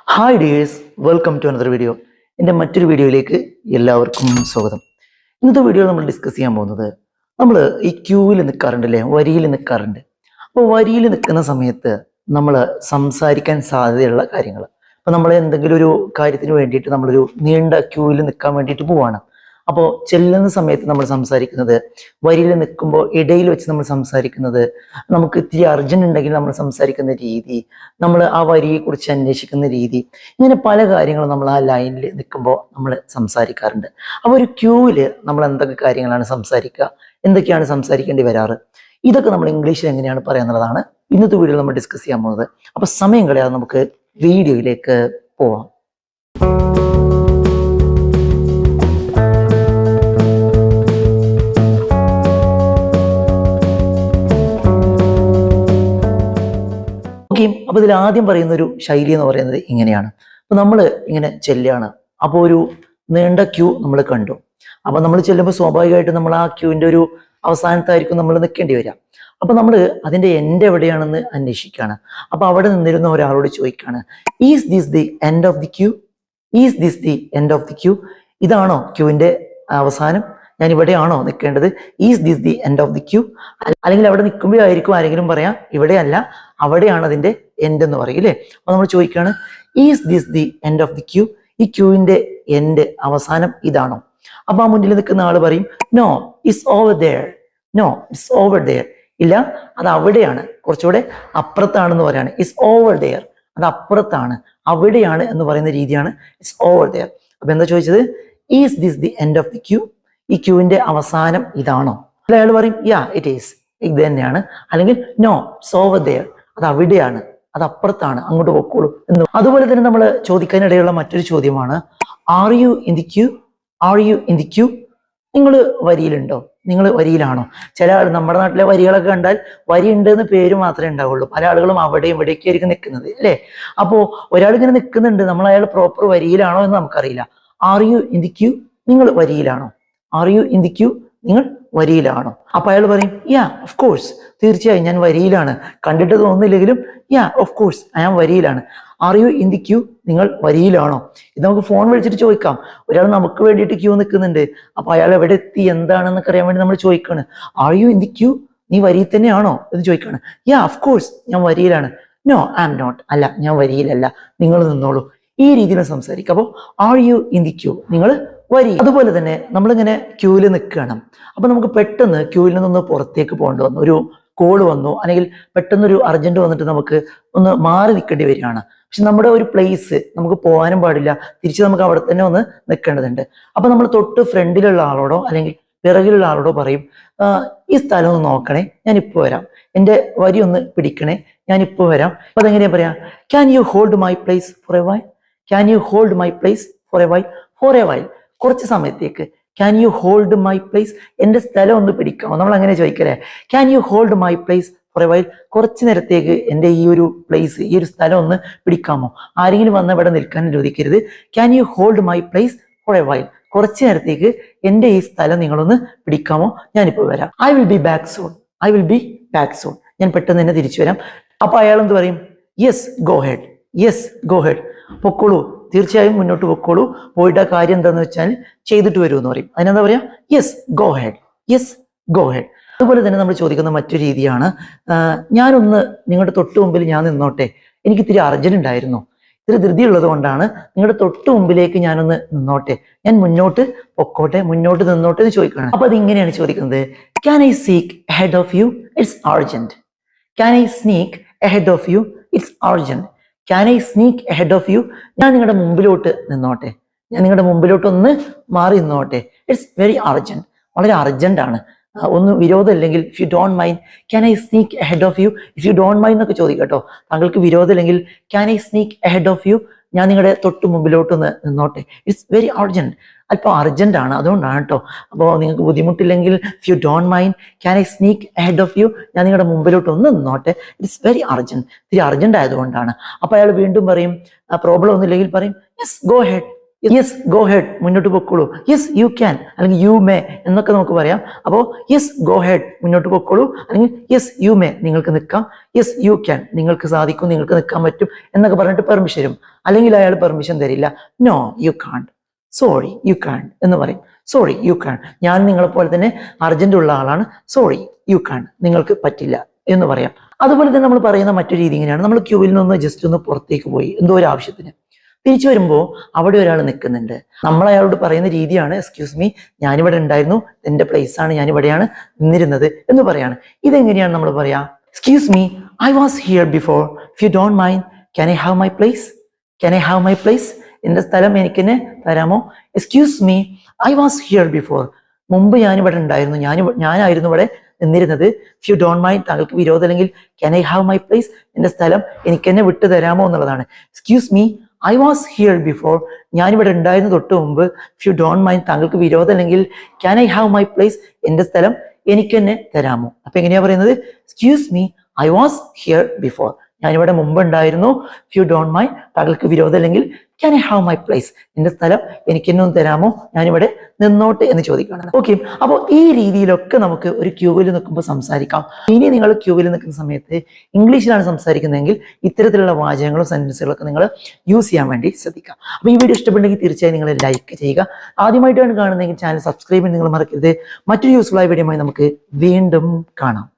Hi dears, welcome to another video. എൻ്റെ മറ്റൊരു വീഡിയോയിലേക്ക് എല്ലാവർക്കും സ്വാഗതം. ഇന്നത്തെ വീഡിയോ നമ്മൾ ഡിസ്കസ് ചെയ്യാൻ പോകുന്നത്, നമ്മൾ ഈ ക്യൂവിൽ നിൽക്കാറുണ്ട് അല്ലേ, വരിയിൽ നിൽക്കാറുണ്ട്. അപ്പോൾ വരിയിൽ നിൽക്കുന്ന സമയത്ത് നമ്മൾ സംസാരിക്കാൻ സാധ്യതയുള്ള കാര്യങ്ങൾ. അപ്പോൾ നമ്മൾ എന്തെങ്കിലും ഒരു കാര്യത്തിന് വേണ്ടിയിട്ട് നമ്മളൊരു നീണ്ട ക്യൂവിൽ നിൽക്കാൻ വേണ്ടിയിട്ട് പോവാണ്. അപ്പോൾ ചെല്ലുന്ന സമയത്ത് നമ്മൾ സംസാരിക്കുന്നത്, വരിയിൽ നിൽക്കുമ്പോൾ ഇടയിൽ വെച്ച് നമ്മൾ സംസാരിക്കുന്നത്, നമുക്ക് ഇത്തിരി അർജന്റ് ഉണ്ടെങ്കിൽ നമ്മൾ സംസാരിക്കുന്ന രീതി, നമ്മൾ ആ വരിയെക്കുറിച്ച് അന്വേഷിക്കുന്ന രീതി, ഇങ്ങനെ പല കാര്യങ്ങളും നമ്മൾ ആ ലൈനിൽ നിൽക്കുമ്പോൾ നമ്മൾ സംസാരിക്കാറുണ്ട്. അപ്പോൾ ഒരു ക്യൂവിൽ നമ്മൾ എന്തൊക്കെ കാര്യങ്ങളാണ് സംസാരിക്കുക, എന്തൊക്കെയാണ് സംസാരിക്കേണ്ടി വരാറ്, ഇതൊക്കെ നമ്മൾ ഇംഗ്ലീഷിൽ എങ്ങനെയാണ് പറയാന്നുള്ളതാണ് ഇന്നത്തെ വീഡിയോയിൽ നമ്മൾ ഡിസ്കസ് ചെയ്യാൻ പോകുന്നത്. അപ്പോൾ സമയം കളയാതെ നമുക്ക് വീഡിയോയിലേക്ക് പോവാം. അപ്പൊ ഇതിൽ ആദ്യം പറയുന്ന ഒരു ശൈലി എന്ന് പറയുന്നത് ഇങ്ങനെയാണ്. അപ്പൊ നമ്മൾ ഇങ്ങനെ ചെല്ലുകയാണ്. അപ്പോൾ ഒരു നീണ്ട ക്യൂ നമ്മൾ കണ്ടു. അപ്പൊ നമ്മൾ ചെല്ലുമ്പോൾ സ്വാഭാവികമായിട്ട് നമ്മൾ ആ ക്യൂവിന്റെ ഒരു അവസാനത്തായിരിക്കും നമ്മൾ നിൽക്കേണ്ടി വരിക. അപ്പൊ നമ്മൾ അതിന്റെ എൻഡ് എവിടെയാണെന്ന് അന്വേഷിക്കുകയാണ്. അപ്പൊ അവിടെ നിന്നിരുന്ന ഒരാളോട് ചോദിക്കുകയാണ്, is this the end of the queue? Is this the end of the queue? ഇതാണോ ക്യൂവിന്റെ അവസാനം? ഞാൻ ഇവിടെയാണോ നിൽക്കേണ്ടത്? Is this the end of the queue? അല്ലെങ്കിൽ അവിടെ നിൽക്കുമ്പോഴായിരിക്കും ആരെങ്കിലും പറയാം ഇവിടെയല്ല, അവിടെയാണ് അതിന്റെ എൻഡ് എന്ന് പറയും അല്ലേ. അപ്പൊ നമ്മൾ ചോദിക്കുകയാണ്, is this the end of the queue? ഈ ക്യൂവിന്റെ എൻഡ് അവസാനം ഇതാണോ? അപ്പൊ ആ മുന്നിൽ നിൽക്കുന്ന ആള് പറയും, no, it's over there. No, it's over there. ഇല്ല, അത് അവിടെയാണ്, കുറച്ചുകൂടെ അപ്പുറത്താണെന്ന് പറയാണ്. ഇറ്റ്സ് ഓവർ ദെയർ, അത് അപ്പുറത്താണ്, അവിടെയാണ് എന്ന് പറയുന്ന രീതിയാണ് ഇറ്റ്സ് ഓവർ ദെയർ. അപ്പൊ എന്താ ചോദിച്ചത്? Is this the end of the queue? ഈ ക്യൂവിന്റെ അവസാനം ഇതാണോ? അയാൾ പറയും, യാ ഇറ്റ് ഈസ്, ഇത് തന്നെയാണ്. അല്ലെങ്കിൽ നോ, ഇറ്റ്സ് ഓവർ ദെയർ, അത് അവിടെയാണ്, അത് അപ്പുറത്താണ്, അങ്ങോട്ട് പോക്കോളൂ എന്ന്. അതുപോലെ തന്നെ നമ്മൾ ചോദിക്കാനിടയുള്ള മറ്റൊരു ചോദ്യമാണ്, are you in the queue? Are you in the queue? നിങ്ങൾ വരിയിലുണ്ടോ? നിങ്ങൾ വരിയിലാണോ? ചില ആൾ, നമ്മുടെ നാട്ടിലെ വരികളൊക്കെ കണ്ടാൽ വരി ഉണ്ട് എന്ന് പേര് മാത്രമേ ഉണ്ടാവുള്ളൂ. പല ആളുകളും അവിടെയും ഇവിടേക്ക് ആയിരിക്കും നിൽക്കുന്നത് അല്ലേ. അപ്പോ ഒരാൾ ഇങ്ങനെ നിൽക്കുന്നുണ്ട്, നമ്മൾ അയാൾ പ്രോപ്പർ വരിയിലാണോ എന്ന് നമുക്കറിയില്ല. Are you in the queue? നിങ്ങൾ വരിയിലാണോ? Are you in the queue? നിങ്ങൾ വരിയിലാണോ? അപ്പൊ അയാൾ പറയും, യാ ഓഫ് കോഴ്സ്, തീർച്ചയായും ഞാൻ വരിയിലാണ്, കണ്ടിട്ട് തോന്നുന്നില്ലെങ്കിലും യാ ഓഫ് കോഴ്സ് ഞാൻ വരിയിലാണ്. Are you in the queue? നിങ്ങൾ വരിയിലാണോ? ഇത് നമുക്ക് ഫോൺ വിളിച്ചിട്ട് ചോദിക്കാം. ഒരാൾ നമുക്ക് വേണ്ടിയിട്ട് ക്യൂ നിൽക്കുന്നുണ്ട്, അപ്പൊ അയാൾ എവിടെ എത്തി എന്താണെന്നൊക്കെ അറിയാൻ വേണ്ടി നമ്മൾ ചോദിക്കാണ്, are you in the queue? നീ വരിയിൽ തന്നെയാണോ എന്ന് ചോദിക്കാണ്. യാ ഓഫ് കോഴ്സ് ഞാൻ വരിയിലാണ്. നോ ഐ ആം നോട്ട്, അല്ല ഞാൻ വരിയിലല്ല, നിങ്ങൾ നിന്നോളൂ. ഈ രീതിയിൽ സംസാരിക്കാം. അപ്പോൾ are you in the queue? നിങ്ങൾ വരി. അതുപോലെ തന്നെ നമ്മളിങ്ങനെ ക്യൂവിൽ നിൽക്കണം. അപ്പൊ നമുക്ക് പെട്ടെന്ന് ക്യൂവിൽ നിന്നൊന്ന് പുറത്തേക്ക് പോകേണ്ടി വന്നു, ഒരു കോള് വന്നു, അല്ലെങ്കിൽ പെട്ടെന്നൊരു അർജന്റ് വന്നിട്ട് നമുക്ക് ഒന്ന് മാറി നിൽക്കേണ്ടി വരികയാണ്. പക്ഷെ നമ്മുടെ ഒരു പ്ലേസ് നമുക്ക് പോകാനും പാടില്ല, തിരിച്ച് നമുക്ക് അവിടെ തന്നെ ഒന്ന് നിൽക്കേണ്ടതുണ്ട്. അപ്പൊ നമ്മൾ തൊട്ട് ഫ്രണ്ടിലുള്ള ആളോടോ അല്ലെങ്കിൽ പിറകിലുള്ള ആളോടോ പറയും, ഈ സ്ഥലം ഒന്ന് നോക്കണേ, ഞാൻ ഇപ്പോൾ വരാം, എൻ്റെ വരി ഒന്ന് പിടിക്കണേ, ഞാൻ ഇപ്പോൾ വരാം. അപ്പൊ അതെങ്ങനെയാ പറയാ? Can you hold my place for a while? Can you hold my place for a while? For a while, കുറച്ച് സമയത്തേക്ക്. Can you hold my place? എൻ്റെ സ്ഥലം ഒന്ന് പിടിക്കാമോ? നമ്മൾ അങ്ങനെ ചോദിക്കല്ലേ. Can you hold my place for a while? കുറച്ച് നേരത്തേക്ക് എൻ്റെ ഈ ഒരു പ്ലേസ്, ഈ ഒരു സ്ഥലം ഒന്ന് പിടിക്കാമോ? ആരെങ്കിലും വന്ന് ഇവിടെ നിൽക്കാൻ അനുവദിക്കരുത്. Can you hold my place for a while? കുറച്ച് നേരത്തേക്ക് എൻ്റെ ഈ സ്ഥലം നിങ്ങളൊന്ന് പിടിക്കാമോ? ഞാനിപ്പോൾ വരാം. I will be back soon. I will be back soon. ഞാൻ പെട്ടെന്ന് തന്നെ തിരിച്ചു വരാം. അപ്പൊ അയാൾ എന്ത് പറയും? Yes go head. Yes go head, പൊക്കോളൂ, തീർച്ചയായും മുന്നോട്ട് പൊക്കോളൂ, പോയിട്ട് ആ കാര്യം എന്താന്ന് വെച്ചാൽ ചെയ്തിട്ട് വരൂ എന്ന് പറയും. അതിനെന്താ പറയാ? Yes go head. Yes go head. അതുപോലെ തന്നെ നമ്മൾ ചോദിക്കുന്ന മറ്റൊരു രീതിയാണ്, ഞാനൊന്ന് നിങ്ങളുടെ തൊട്ട് മുമ്പിൽ ഞാൻ നിന്നോട്ടെ, എനിക്ക് ഇത്തിരി അർജന്റ് ഉണ്ടായിരുന്നു, ഇത്തിരി ധൃതി ഉള്ളത് കൊണ്ടാണ് നിങ്ങളുടെ തൊട്ട് മുമ്പിലേക്ക് ഞാനൊന്ന് നിന്നോട്ടെ, ഞാൻ മുന്നോട്ട് പൊക്കോട്ടെ, മുന്നോട്ട് നിന്നോട്ടെ എന്ന് ചോദിക്കുകയാണ്. അപ്പൊ അത് ഇങ്ങനെയാണ് ചോദിക്കുന്നത്, can I seek ahead of you? It's urgent. Can I sneak ahead of you? It's urgent. Can I sneak ahead of you? ഞാൻ നിങ്ങളുടെ മുമ്പിലോട്ട് നിന്നോട്ടെ, ഞാൻ നിങ്ങളുടെ മുമ്പിലോട്ട് ഒന്ന് മാറി നിന്നോട്ടെ. ഇറ്റ്സ് വെരി അർജന്റ്, വളരെ അർജന്റ് ആണ്. ഒന്ന് വിരോധമില്ലെങ്കിൽ, if you don't mind, can I sneak ahead of you? If you don't mind എന്നൊക്കെ ചോദിക്കട്ടോ. താങ്കൾക്ക് വിരോധമില്ലെങ്കിൽ can I sneak ahead of you? ഞാൻ നിങ്ങളുടെ തൊട്ട് മുമ്പിലോട്ടൊന്ന് നിന്നോട്ടെ. ഇറ്റ്സ് വെരി അർജന്റ്, അല്പം അർജന്റ് ആണ്, അതുകൊണ്ടാണ് കേട്ടോ. അപ്പോൾ നിങ്ങൾക്ക് ബുദ്ധിമുട്ടില്ലെങ്കിൽ, if you don't mind, can I sneak ahead of you? ഞാൻ നിങ്ങളുടെ മുമ്പിലോട്ട് ഒന്ന് നിന്നോട്ടെ. ഇറ്റ്സ് വെരി അർജന്റ്, ഇത്തിരി അർജന്റ് ആയതുകൊണ്ടാണ്. അപ്പൊ അയാൾ വീണ്ടും പറയും, പ്രോബ്ലം ഒന്നുമില്ലെങ്കിൽ പറയും, yes go head. Yes go head, മുന്നോട്ട് പൊക്കോളൂ. യെസ് യു ക്യാൻ, അല്ലെങ്കിൽ യു മേ എന്നൊക്കെ നമുക്ക് പറയാം. അപ്പോൾ യെസ് ഗോ ഹെഡ്, മുന്നോട്ട് പൊക്കോളൂ, അല്ലെങ്കിൽ യെസ് യു മേ, നിങ്ങൾക്ക് നിൽക്കാം. യെസ് യു ക്യാൻ, നിങ്ങൾക്ക് സാധിക്കും, നിങ്ങൾക്ക് നിൽക്കാൻ പറ്റും എന്നൊക്കെ പറഞ്ഞിട്ട് പെർമിഷൻ തരും. അല്ലെങ്കിൽ അയാൾ പെർമിഷൻ തരില്ല. No you can't, sorry you can't എന്ന് പറയും. സോറി യു കാണ്ട്, ഞാൻ നിങ്ങളെ പോലെ തന്നെ അർജന്റ് ഉള്ള ആളാണ്, സോറി യു കാണ്ട്, നിങ്ങൾക്ക് പറ്റില്ല എന്ന് പറയാം. അതുപോലെ തന്നെ നമ്മൾ പറയുന്ന മറ്റൊരു രീതി ഇങ്ങനെയാണ്. നമ്മൾ ക്യൂവിൽ നിന്ന് ജസ്റ്റ് ഒന്ന് പുറത്തേക്ക് പോയി എന്തോ ഒരു ആവശ്യത്തിന്, തിരിച്ചു വരുമ്പോൾ അവിടെ ഒരാൾ നിൽക്കുന്നുണ്ട്. നമ്മൾ അയാളോട് പറയുന്ന രീതിയാണ് എക്സ്ക്യൂസ് മീ, ഞാനിവിടെ ഉണ്ടായിരുന്നു, എന്റെ പ്ലേസ് ആണ്, ഞാനിവിടെയാണ് നിന്നിരുന്നത് എന്ന് പറയാണ്. ഇതെങ്ങനെയാണ് നമ്മൾ പറയാ? Excuse me, I was here before, if you don't mind can I have my place, can I have my place, എന്റെ സ്ഥലം എനിക്ക് തന്നെ തരാമോ? Excuse me, I was here before, മുമ്പ് ഞാനിവിടെ ഉണ്ടായിരുന്നു, ഞാനായിരുന്നു ഇവിടെ നിന്നിരുന്നത്. ഇഫ് യു ഡോണ്ട് മൈൻഡ്, താങ്കൾക്ക് വിരോധം അല്ലെങ്കിൽ can I have my place, എന്റെ സ്ഥലം എനിക്ക് തന്നെ വിട്ടു തരാമോ എന്നുള്ളതാണ്. Excuse me, I was here before, ഞാനിവിടെ ഉണ്ടായിരുന്നു തൊട്ട് മുമ്പ്. ഇഫ് യു ഡോണ്ട് മൈൻഡ്, താങ്കൾക്ക് വിരോധം അല്ലെങ്കിൽ can I have my place, എന്റെ സ്ഥലം എനിക്ക് തന്നെ തരാമോ? അപ്പൊ എങ്ങനെയാ പറയുന്നത്? Excuse me, I was here before, ഞാനിവിടെ മുമ്പ് ഉണ്ടായിരുന്നു. ഇഫ് യു ഡോണ്ട് മൈൻഡ്, താങ്കൾക്ക് വിരോധം അല്ലെങ്കിൽ can I have my place, എന്റെ സ്ഥലം എനിക്ക് തന്നെ ഒന്ന് തരാമോ, ഞാനിവിടെ നിന്നോട്ടെ എന്ന് ചോദിക്കുകയാണ്. ഓക്കെ, അപ്പോൾ ഈ രീതിയിലൊക്കെ നമുക്ക് ഒരു ക്യൂവിൽ നിൽക്കുമ്പോൾ സംസാരിക്കാം. ഇനി നിങ്ങൾ ക്യൂവിൽ നിൽക്കുന്ന സമയത്ത് ഇംഗ്ലീഷിലാണ് സംസാരിക്കുന്നതെങ്കിൽ ഇത്തരത്തിലുള്ള വാചകങ്ങളും സെന്റൻസുകളൊക്കെ നിങ്ങൾ യൂസ് ചെയ്യാൻ വേണ്ടി ശ്രദ്ധിക്കുക. അപ്പോൾ ഈ വീഡിയോ ഇഷ്ടപ്പെട്ടെങ്കിൽ തീർച്ചയായും നിങ്ങൾ ലൈക്ക് ചെയ്യുക. ആദ്യമായിട്ടാണ് കാണുന്നതെങ്കിൽ ചാനൽ സബ്സ്ക്രൈബ് ചെയ്യാൻ നിങ്ങൾ മറക്കരുത്. മറ്റൊരു യൂസ്ഫുൾ ആയ വീഡിയോയുമായി നമുക്ക് വീണ്ടും കാണാം.